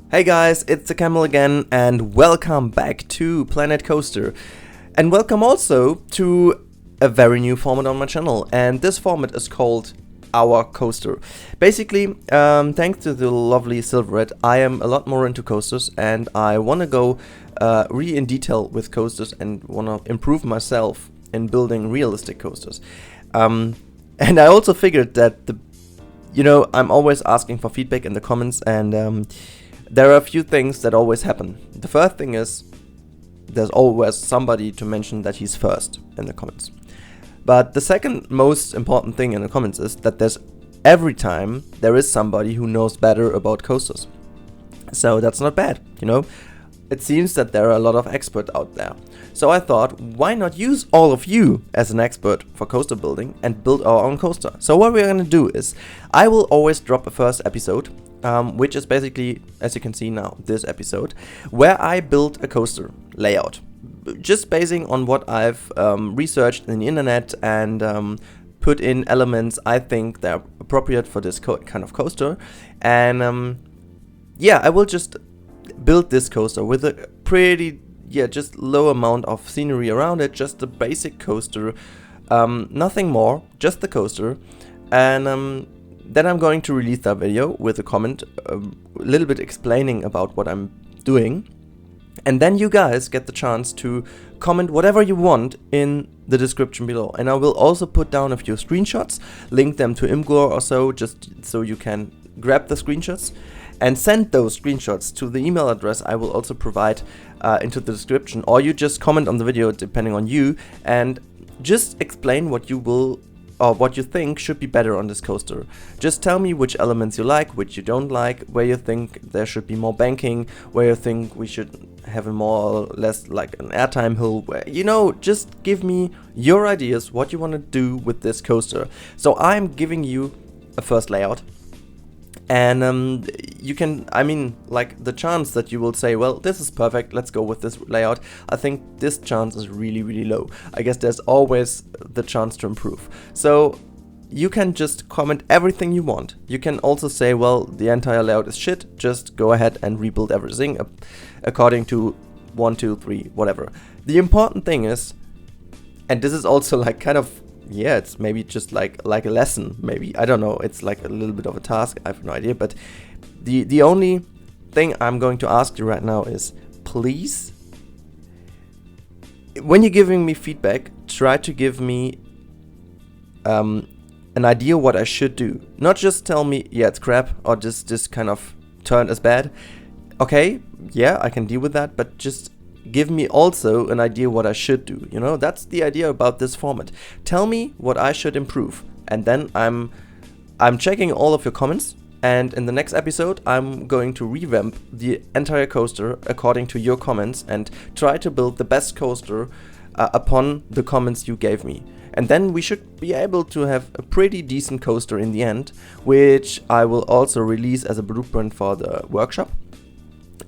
Hey guys, it's the Camel again, and welcome back to Planet Coaster. And welcome also to a very new format on my channel, and this format is called Our Coaster. Basically, thanks to the lovely Silverette, I am a lot more into coasters, and I want to go really in detail with coasters and want to improve myself in building realistic coasters. And I also figured that I'm always asking for feedback in the comments, and there are a few things that always happen. The first thing is there's always somebody to mention that he's first in the comments. But the second most important thing in the comments is that every time there is somebody who knows better about coasters. So that's not bad, It seems that there are a lot of experts out there. So I thought, why not use all of you as an expert for coaster building and build our own coaster? So what we're going to do is, I will always drop a first episode, which is basically, as you can see now, this episode, where I build a coaster layout. Just basing on what I've researched in the internet and put in elements I think they're appropriate for this kind of coaster. And I will just build this coaster with a pretty, just low amount of scenery around it, just the basic coaster, nothing more, just the coaster. And then I'm going to release that video with a comment, a little bit explaining about what I'm doing. And then you guys get the chance to comment whatever you want in the description below. And I will also put down a few screenshots, link them to Imgur or so, just so you can grab the screenshots and send those screenshots to the email address I will also provide into the description. Or you just comment on the video, depending on you, and just explain what you will or what you think should be better on this coaster. Just tell me which elements you like, which you don't like, where you think there should be more banking, where you think we should have a more or less like an airtime hill, just give me your ideas, what you want to do with this coaster. So I'm giving you a first layout. And you can, the chance that you will say, well, this is perfect, let's go with this layout, I think this chance is really, really low. I guess there's always the chance to improve. So you can just comment everything you want. You can also say, well, the entire layout is shit, just go ahead and rebuild everything according to 1, 2, 3, whatever. The important thing is, and this is also like kind of, it's maybe just like a lesson, maybe, I don't know, it's like a little bit of a task, I have no idea, but the only thing I'm going to ask you right now is, please, when you're giving me feedback, try to give me an idea what I should do. Not just tell me, it's crap, or just kind of turn as bad. Okay, I can deal with that, but just give me also an idea what I should do. That's the idea about this format. Tell me what I should improve, and then I'm checking all of your comments, and in the next episode I'm going to revamp the entire coaster according to your comments and try to build the best coaster upon the comments you gave me. And then we should be able to have a pretty decent coaster in the end, which I will also release as a blueprint for the workshop.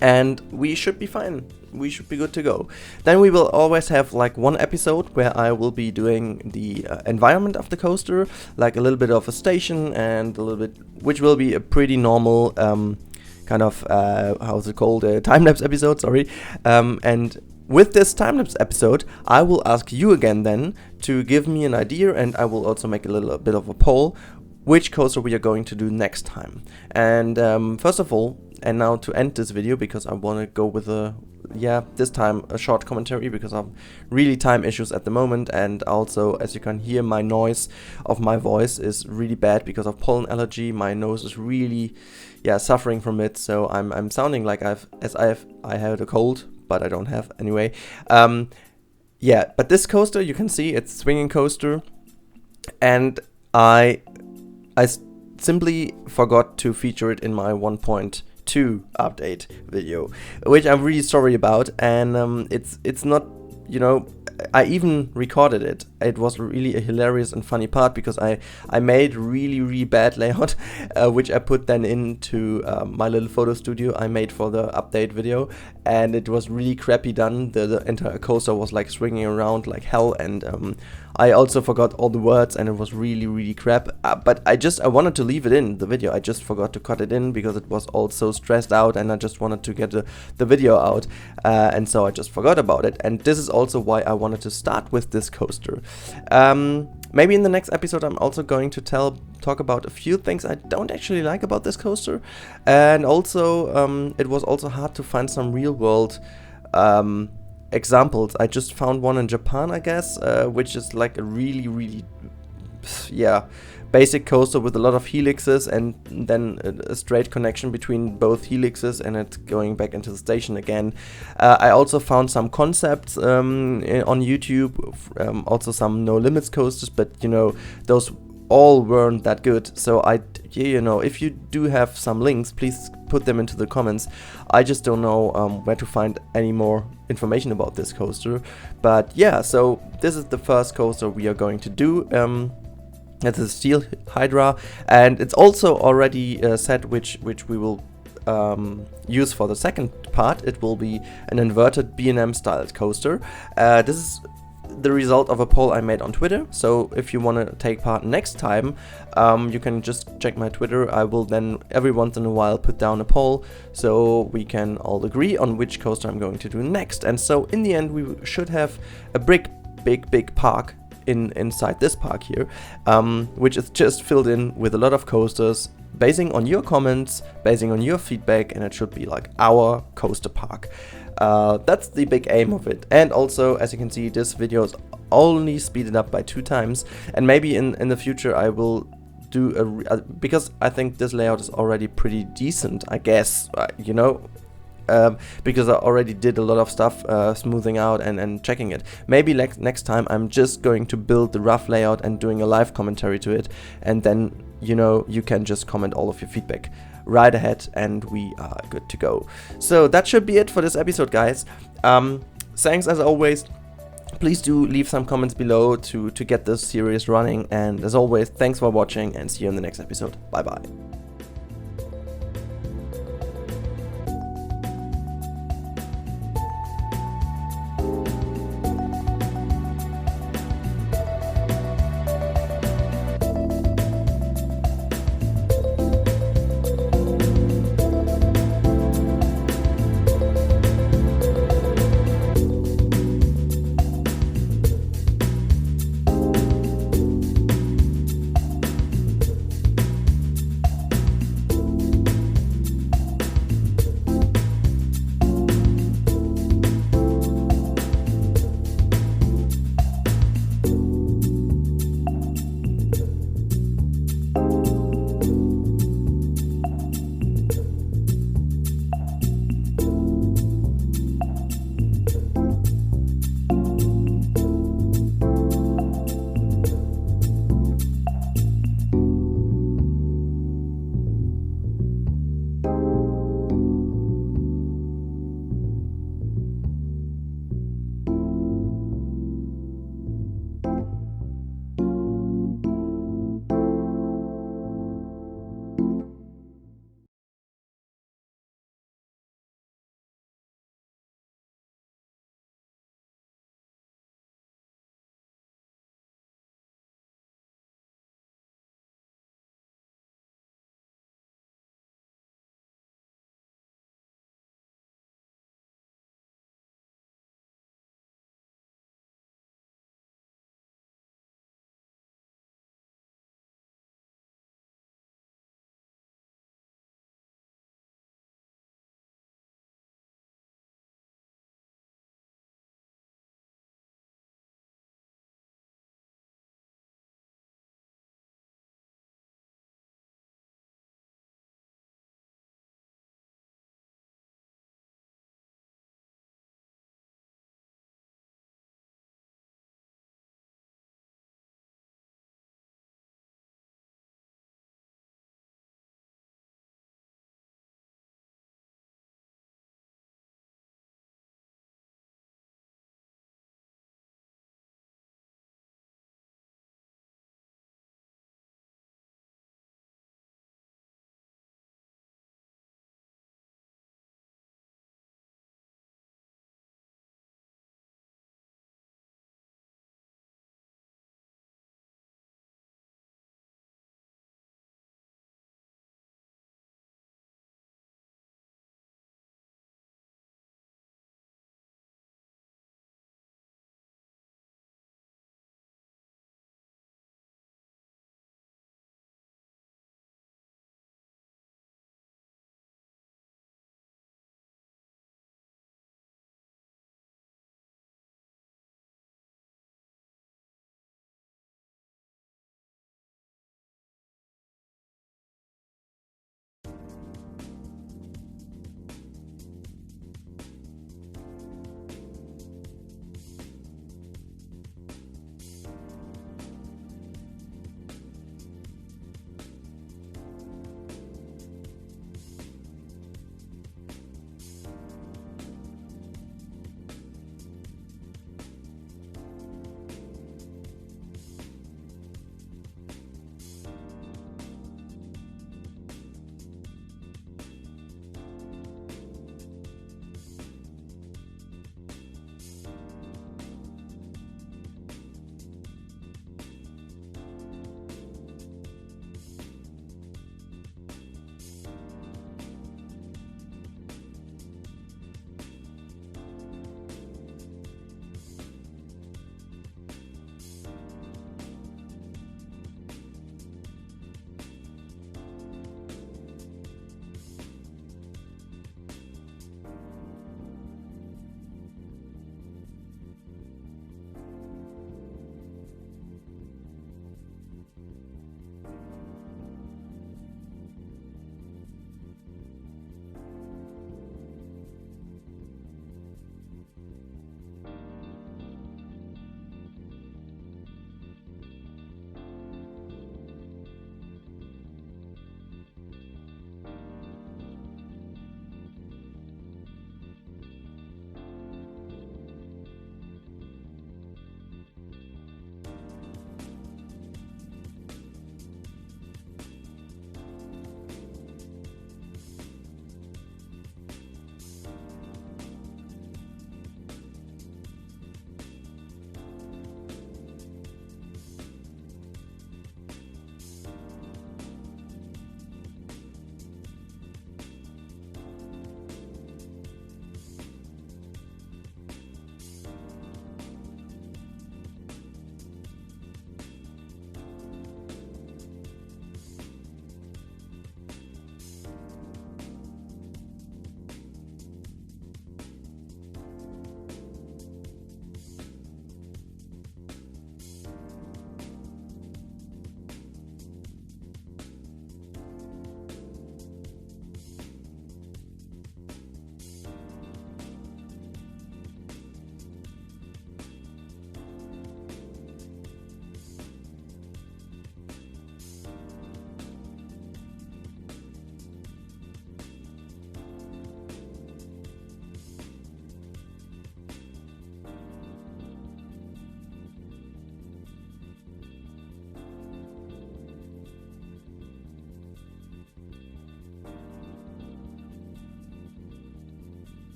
And we should be fine. We should be good to go. Then we will always have like one episode where I will be doing the environment of the coaster, like a little bit of a station and a little bit, which will be a pretty normal kind of, how's it called, a time-lapse episode, sorry. And with this time-lapse episode, I will ask you again then to give me an idea, and I will also make a little bit of a poll which coaster we are going to do next time. And first of all, and now to end this video, because I want to go with this time a short commentary, because of really time issues at the moment, and also, as you can hear, my noise of my voice is really bad because of pollen allergy. My nose is really suffering from it, so I'm sounding like I had a cold, but I don't have anyway. But this coaster, you can see it's a swinging coaster, and I simply forgot to feature it in my 1.2 update video, which I'm really sorry about. And it's not, I even recorded it. It was really a hilarious and funny part, because I made really, really bad layout, which I put then into my little photo studio I made for the update video, and it was really crappy done. The entire coaster was like swinging around like hell, and I also forgot all the words, and it was really crap. But I wanted to leave it in the video. I just forgot to cut it in because it was all so stressed out, and I just wanted to get the video out, and so I just forgot about it. And this is also why I wanted to start with this coaster. Maybe in the next episode I'm also going to talk about a few things I don't actually like about this coaster, and also it was also hard to find some real world examples. I just found one in Japan, I guess, which is like a really basic coaster with a lot of helixes, and then a straight connection between both helixes, and it's going back into the station again. I also found some concepts on YouTube, also some no limits coasters, but you know, those all weren't that good. So you know, if you do have some links, please put them into the comments. I just don't know where to find any more information about this coaster. But yeah, so this is the first coaster we are going to do. It's a steel Hydra, and it's also already set which we will use for the second part. It will be an inverted B&M styled coaster. This is the result of a poll I made on Twitter, so if you want to take part next time, you can just check my Twitter. I will then every once in a while put down a poll so we can all agree on which coaster I'm going to do next. And so in the end we should have a big park inside this park here, which is just filled in with a lot of coasters, basing on your comments, basing on your feedback, and it should be like our coaster park. That's the big aim of it. And also, as you can see, this video is only speeded up by 2 times, and maybe in the future I will do because I think this layout is already pretty decent, I guess, you know, because I already did a lot of stuff, smoothing out and checking it. Maybe next time I'm just going to build the rough layout and doing a live commentary to it, and then, you know, you can just comment all of your feedback right ahead, and we are good to go. So that should be it for this episode, guys. Thanks as always. Please do leave some comments below to get this series running, and as always, thanks for watching, and see you in the next episode. Bye bye.